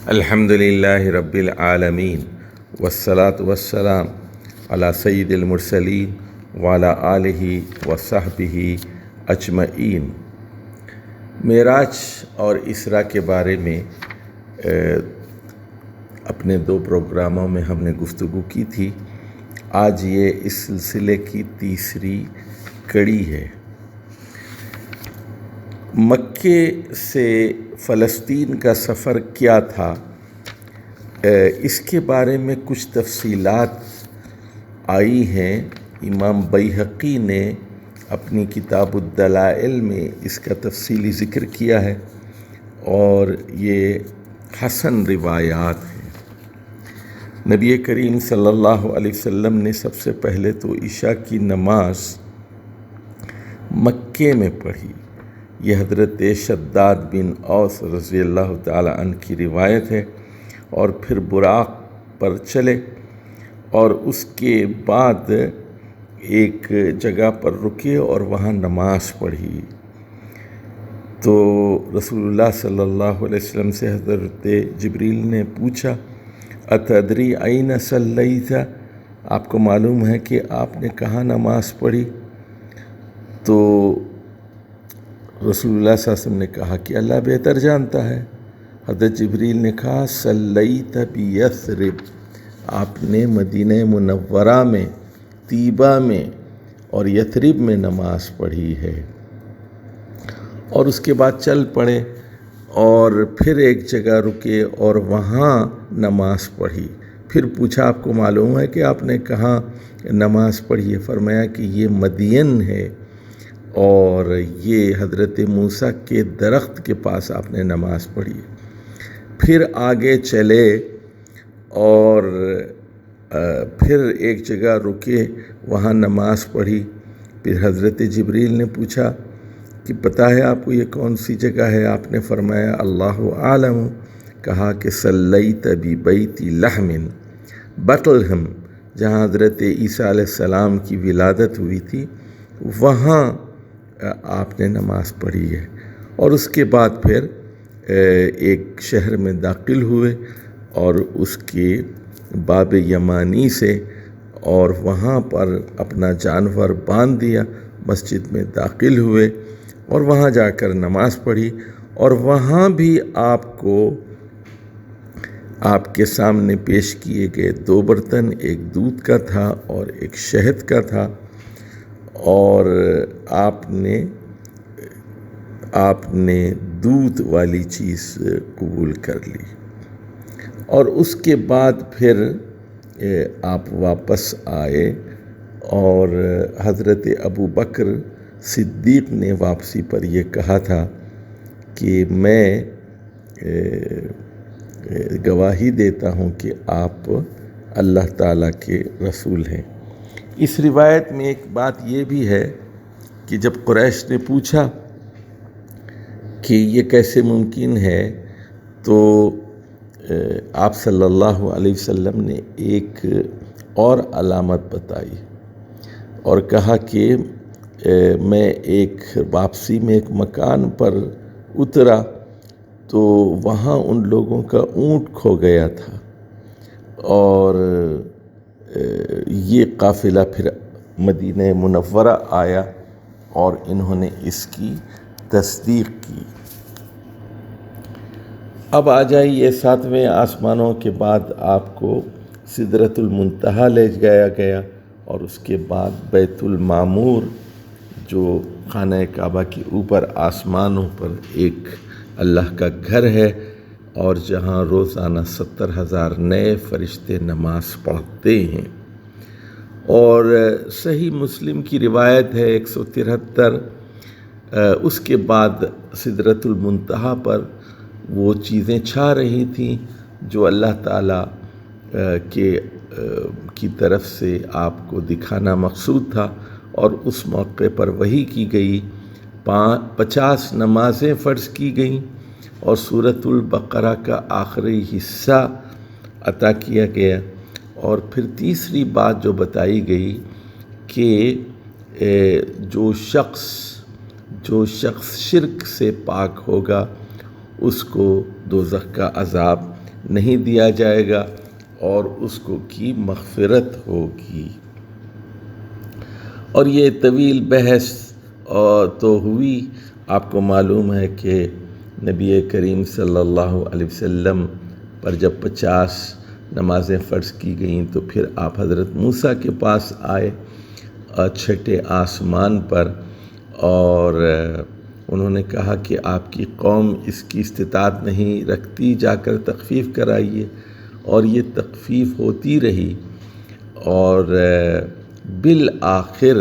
الحمد للہ رب العالمین والصلاة والسلام علی سید المرسلین وعلی آلہ وصحبہ اجمعین۔ معراج اور اسراء کے بارے میں اپنے 2 پروگراموں میں ہم نے گفتگو کی تھی۔ آج یہ اس سلسلے کی تیسری کڑی ہے۔ مکے سے فلسطین کا سفر کیا تھا، اس کے بارے میں کچھ تفصیلات آئی ہیں۔ امام بیہقی نے اپنی کتاب الدلائل میں اس کا تفصیلی ذکر کیا ہے اور یہ حسن روایات ہیں۔ نبی کریم صلی اللہ علیہ وسلم نے سب سے پہلے تو عشاء کی نماز مکے میں پڑھی۔ یہ حضرت شداد بن اوس رضی اللہ تعالی عنہ کی روایت ہے۔ اور پھر براق پر چلے اور اس کے بعد ایک جگہ پر رکے اور وہاں نماز پڑھی۔ تو رسول اللہ صلی اللہ علیہ وسلم سے حضرت جبریل نے پوچھا، اتدری این صلیت؟ آپ کو معلوم ہے کہ آپ نے کہاں نماز پڑھی؟ تو رسول اللہ صلی اللہ علیہ وسلم نے کہا کہ اللہ بہتر جانتا ہے۔ حضرت جبریل نے کہا صلیت بیثرب، آپ نے مدینہ منورہ میں، طیبہ میں اور یثرب میں نماز پڑھی ہے۔ اور اس کے بعد چل پڑے اور پھر ایک جگہ رکے اور وہاں نماز پڑھی۔ پھر پوچھا آپ کو معلوم ہے کہ آپ نے کہاں نماز پڑھی ہے؟ فرمایا کہ یہ مدین ہے اور یہ حضرت موسیٰ کے درخت کے پاس آپ نے نماز پڑھی ہے۔ پھر آگے چلے اور پھر ایک جگہ رکے، وہاں نماز پڑھی۔ پھر حضرت جبریل نے پوچھا کہ پتہ ہے آپ کو یہ کون سی جگہ ہے؟ آپ نے فرمایا اللہ عالم۔ کہا کہ صلیت ببیت لحم بیتلہم، جہاں حضرت عیسیٰ علیہ السلام کی ولادت ہوئی تھی، وہاں آپ نے نماز پڑھی ہے۔ اور اس کے بعد پھر ایک شہر میں داخل ہوئے اور اس کے باب یمانی سے، اور وہاں پر اپنا جانور باندھ دیا، مسجد میں داخل ہوئے اور وہاں جا کر نماز پڑھی۔ اور وہاں بھی آپ کو آپ کے سامنے پیش کیے گئے 2 برتن، ایک دودھ کا تھا اور ایک شہد کا تھا، اور آپ نے دودھ والی چیز قبول کر لی۔ اور اس کے بعد پھر آپ واپس آئے اور حضرت ابو بکر صدیق نے واپسی پر یہ کہا تھا کہ میں گواہی دیتا ہوں کہ آپ اللہ تعالیٰ کے رسول ہیں۔ اس روایت میں ایک بات یہ بھی ہے کہ جب قریش نے پوچھا کہ یہ کیسے ممکن ہے، تو آپ صلی اللہ علیہ وسلم نے ایک اور علامت بتائی اور کہا کہ میں ایک واپسی میں ایک مکان پر اترا تو وہاں ان لوگوں کا اونٹ کھو گیا تھا، اور یہ قافلہ پھر مدینہ منورہ آیا اور انہوں نے اس کی تصدیق کی۔ اب آ جائیے 7ویں آسمانوں کے بعد آپ کو سدرۃ المنتہا لے جایا گیا، اور اس کے بعد بیت المعمور جو خانہ کعبہ کے اوپر آسمانوں پر ایک اللہ کا گھر ہے، اور جہاں روزانہ 70,000 نئے فرشتے نماز پڑھتے ہیں۔ اور صحیح مسلم کی روایت ہے 173۔ اس کے بعد سدرۃ المنتہا پر وہ چیزیں چھا رہی تھیں جو اللہ تعالیٰ کی طرف سے آپ کو دکھانا مقصود تھا، اور اس موقع پر وحی کی گئی، 50 نمازیں فرض کی گئیں اور سورۃ البقرہ کا آخری حصہ عطا کیا گیا۔ اور پھر تیسری بات جو بتائی گئی کہ جو شخص شرک سے پاک ہوگا اس کو دوزخ کا عذاب نہیں دیا جائے گا اور اس کو کی مغفرت ہوگی۔ اور یہ طویل بحث تو ہوئی، آپ کو معلوم ہے کہ نبی کریم صلی اللہ علیہ وسلم پر جب 50 نمازیں فرض کی گئیں تو پھر آپ حضرت موسیٰ کے پاس آئے چھٹے آسمان پر، اور انہوں نے کہا کہ آپ کی قوم اس کی استطاعت نہیں رکھتی، جا کر تخفیف کرائیے، اور یہ تخفیف ہوتی رہی، اور بالآخر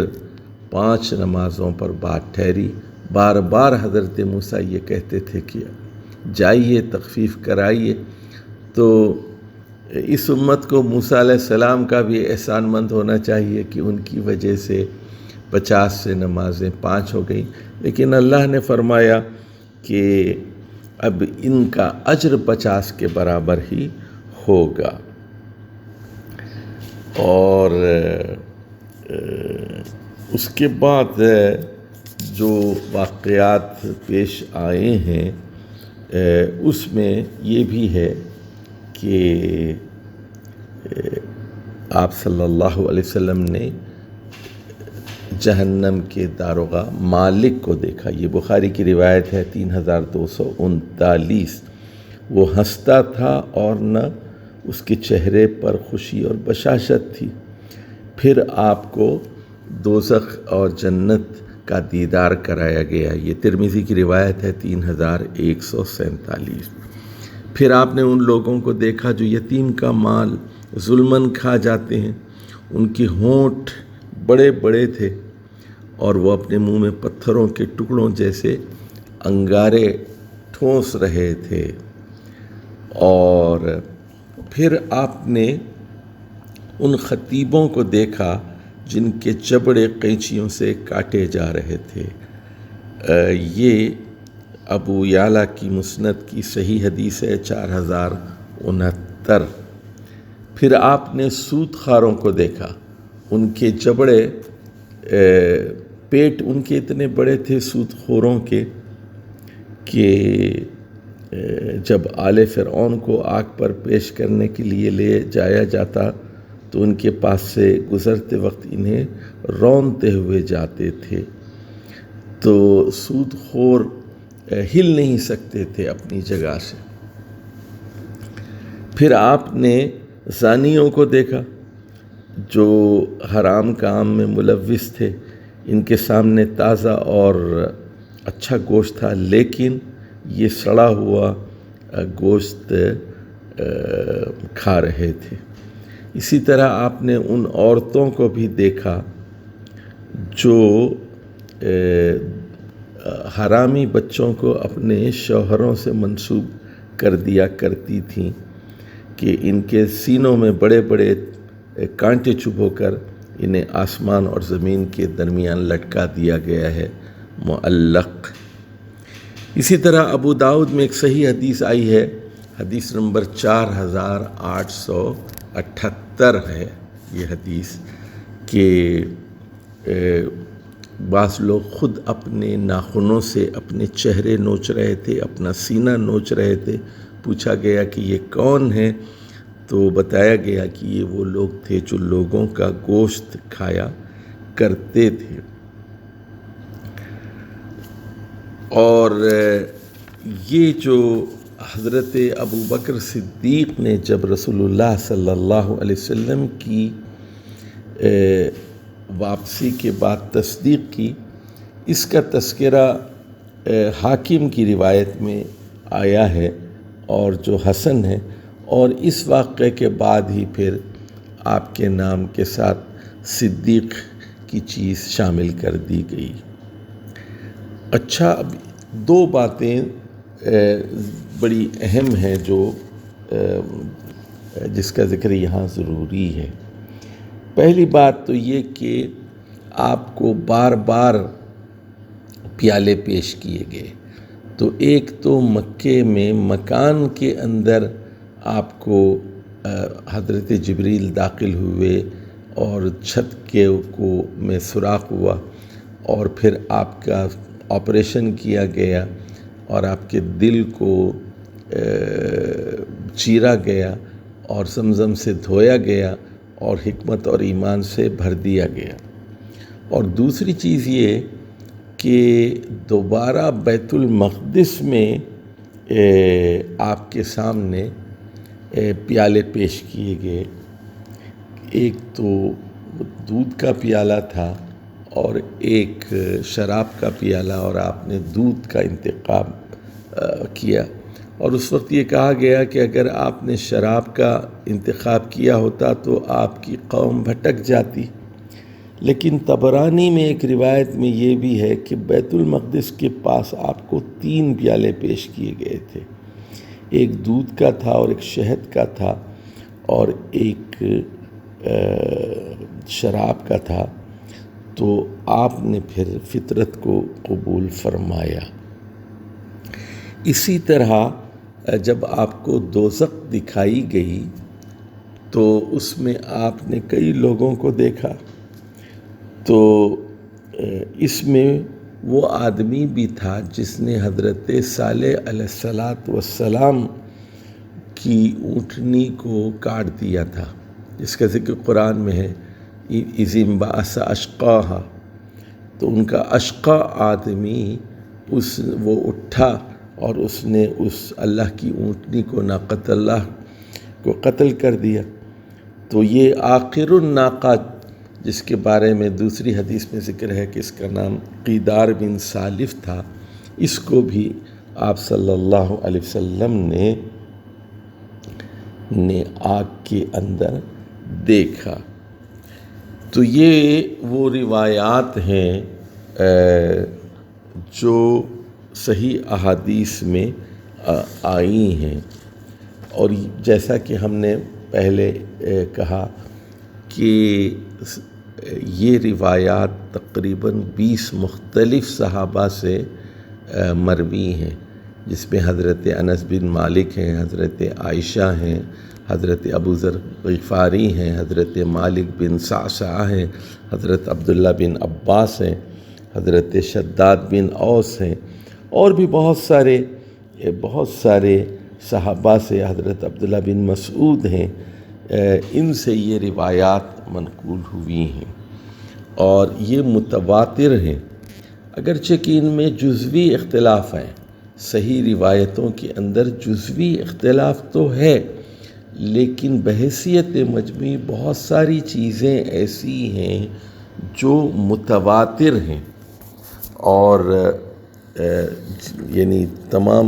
5 نمازوں پر بات ٹھہری۔ بار بار حضرت موسیٰ یہ کہتے تھے کہ جائیے تخفیف کرائیے، تو اس امت کو موسیٰ علیہ السلام کا بھی احسان مند ہونا چاہیے کہ ان کی وجہ سے 50 سے نمازیں 5 ہو گئیں، لیکن اللہ نے فرمایا کہ اب ان کا اجر 50 کے برابر ہی ہوگا۔ اور اس کے بعد جو واقعات پیش آئے ہیں اس میں یہ بھی ہے کہ آپ صلی اللہ علیہ وسلم نے جہنم کے داروغہ مالک کو دیکھا۔ یہ بخاری کی روایت ہے 3239۔ وہ ہنستا تھا اور نہ اس کے چہرے پر خوشی اور بشاشت تھی۔ پھر آپ کو دوزخ اور جنت کا دیدار کرایا گیا۔ یہ ترمذی کی روایت ہے 3147۔ پھر آپ نے ان لوگوں کو دیکھا جو یتیم کا مال ظلماً کھا جاتے ہیں۔ ان کے ہونٹ بڑے بڑے تھے اور وہ اپنے منہ میں پتھروں کے ٹکڑوں جیسے انگارے ٹھونس رہے تھے۔ اور پھر آپ نے ان خطیبوں کو دیکھا جن کے جبڑے قینچیوں سے کاٹے جا رہے تھے۔ یہ ابو یعلا کی مسند کی صحیح حدیث ہے 4069۔ پھر آپ نے سود خواروں کو دیکھا، ان کے جبڑے پیٹ ان کے اتنے بڑے تھے سود خوروں کے کہ جب آل فرعون کو آگ پر پیش کرنے کے لیے لے جایا جاتا تو ان کے پاس سے گزرتے وقت انہیں رونتے ہوئے جاتے تھے، تو سود خور ہل نہیں سکتے تھے اپنی جگہ سے۔ پھر آپ نے زانیوں کو دیکھا جو حرام کام میں ملوث تھے۔ ان کے سامنے تازہ اور اچھا گوشت تھا، لیکن یہ سڑا ہوا گوشت کھا رہے تھے۔ اسی طرح آپ نے ان عورتوں کو بھی دیکھا جو حرامی بچوں کو اپنے شوہروں سے منسوب کر دیا کرتی تھیں کہ ان کے سینوں میں بڑے بڑے کانٹے چبھو کر انہیں آسمان اور زمین کے درمیان لٹکا دیا گیا ہے، معلق۔ اسی طرح ابو داؤد میں ایک صحیح حدیث آئی ہے، حدیث نمبر 4878 ہے یہ حدیث، کہ بعض لوگ خود اپنے ناخنوں سے اپنے چہرے نوچ رہے تھے، اپنا سینہ نوچ رہے تھے۔ پوچھا گیا کہ یہ کون ہے، تو بتایا گیا کہ یہ وہ لوگ تھے جو لوگوں کا گوشت کھایا کرتے تھے۔ اور یہ جو حضرت ابو بکر صدیق نے جب رسول اللہ صلی اللہ علیہ وسلم کی واپسی کے بعد تصدیق کی، اس کا تذکرہ حاکم کی روایت میں آیا ہے اور جو حسن ہے، اور اس واقعے کے بعد ہی پھر آپ کے نام کے ساتھ صدیق کی چیز شامل کر دی گئی۔ اچھا، اب 2 باتیں بڑی اہم ہیں جو جس کا ذکر یہاں ضروری ہے۔ پہلی بات تو یہ کہ آپ کو بار بار پیالے پیش کیے گئے، تو ایک تو مکے میں مکان کے اندر آپ کو حضرت جبریل داخل ہوئے اور چھت کے میں سوراخ ہوا، اور پھر آپ کا آپریشن کیا گیا اور آپ کے دل کو چیرا گیا اور زمزم سے دھویا گیا اور حکمت اور ایمان سے بھر دیا گیا۔ اور دوسری چیز یہ کہ دوبارہ بیت المقدس میں آپ کے سامنے پیالے پیش کیے گئے۔ ایک تو دودھ کا پیالہ تھا اور ایک شراب کا پیالہ، اور آپ نے دودھ کا انتخاب کیا۔ اور اس وقت یہ کہا گیا کہ اگر آپ نے شراب کا انتخاب کیا ہوتا تو آپ کی قوم بھٹک جاتی۔ لیکن طبرانی میں ایک روایت میں یہ بھی ہے کہ بیت المقدس کے پاس آپ کو 3 پیالے پیش کیے گئے تھے، ایک دودھ کا تھا اور ایک شہد کا تھا اور ایک شراب کا تھا۔ تو آپ نے پھر فطرت کو قبول فرمایا۔ اسی طرح جب آپ کو دوزخ دکھائی گئی تو اس میں آپ نے کئی لوگوں کو دیکھا، تو اس میں وہ آدمی بھی تھا جس نے حضرت صالح علیہ السلام کی اونٹنی کو کاٹ دیا تھا، جس کا ذکر قرآن میں ہے، اذ انبعث اشقاہا۔ تو ان کا اشقا آدمی وہ اٹھا اور اس نے اس اللہ کی اونٹنی کو، ناقۃ اللہ کو قتل کر دیا۔ تو یہ آخر الناقہ، جس کے بارے میں دوسری حدیث میں ذکر ہے کہ اس کا نام قیدار بن سالف تھا، اس کو بھی آپ صلی اللہ علیہ وسلم نے آگ کے اندر دیکھا۔ تو یہ وہ روایات ہیں جو صحیح احادیث میں آئی ہیں۔ اور جیسا کہ ہم نے پہلے کہا کہ یہ روایات تقریباً 20 مختلف صحابہ سے مروی ہیں، جس میں حضرت انس بن مالک ہیں، حضرت عائشہ ہیں، حضرت ابو ذر غفاری ہیں، حضرت مالک بن صعصعہ ہیں، حضرت عبداللہ بن عباس ہیں، حضرت شداد بن اوس ہیں، اور بھی بہت سارے صحابہ سے، حضرت عبداللہ بن مسعود ہیں، ان سے یہ روایات منقول ہوئی ہیں اور یہ متواتر ہیں، اگرچہ کہ ان میں جزوی اختلاف ہیں۔ صحیح روایتوں کے اندر جزوی اختلاف تو ہے، لیکن بحیثیت مجموعی بہت ساری چیزیں ایسی ہیں جو متواتر ہیں، اور یعنی تمام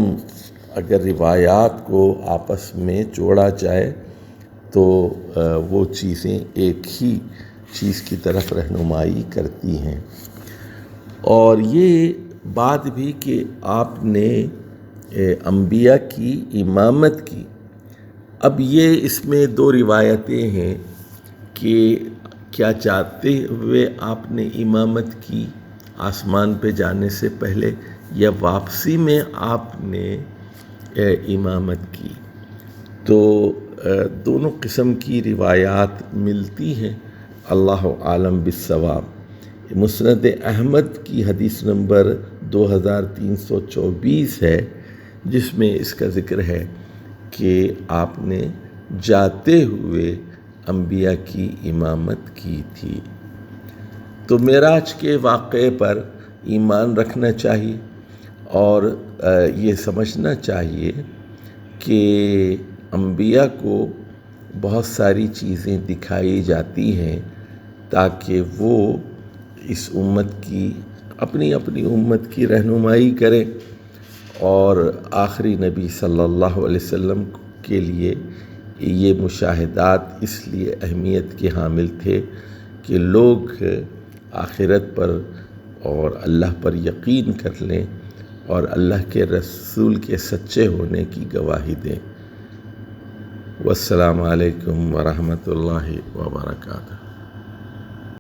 اگر روایات کو آپس میں جوڑا جائے تو وہ چیزیں ایک ہی چیز کی طرف رہنمائی کرتی ہیں۔ اور یہ بات بھی کہ آپ نے انبیاء کی امامت کی، اب یہ اس میں 2 روایتیں ہیں کہ کیا چاہتے ہوئے آپ نے امامت کی آسمان پہ جانے سے پہلے، یا واپسی میں آپ نے امامت کی۔ تو دونوں قسم کی روایات ملتی ہیں، اللہ عالم بالصواب۔ مسند احمد کی حدیث نمبر 2324 ہے، جس میں اس کا ذکر ہے کہ آپ نے جاتے ہوئے انبیاء کی امامت کی تھی۔ تو معراج کے واقعے پر ایمان رکھنا چاہیے اور یہ سمجھنا چاہیے کہ انبیاء کو بہت ساری چیزیں دکھائی جاتی ہیں تاکہ وہ اس امت کی، اپنی امت کی رہنمائی کریں، اور آخری نبی صلی اللہ علیہ وسلم کے لیے یہ مشاہدات اس لیے اہمیت کے حامل تھے کہ لوگ آخرت پر اور اللہ پر یقین کر لیں اور اللہ کے رسول کے سچے ہونے کی گواہی دیں۔ والسلام علیکم ورحمۃ اللہ وبرکاتہ۔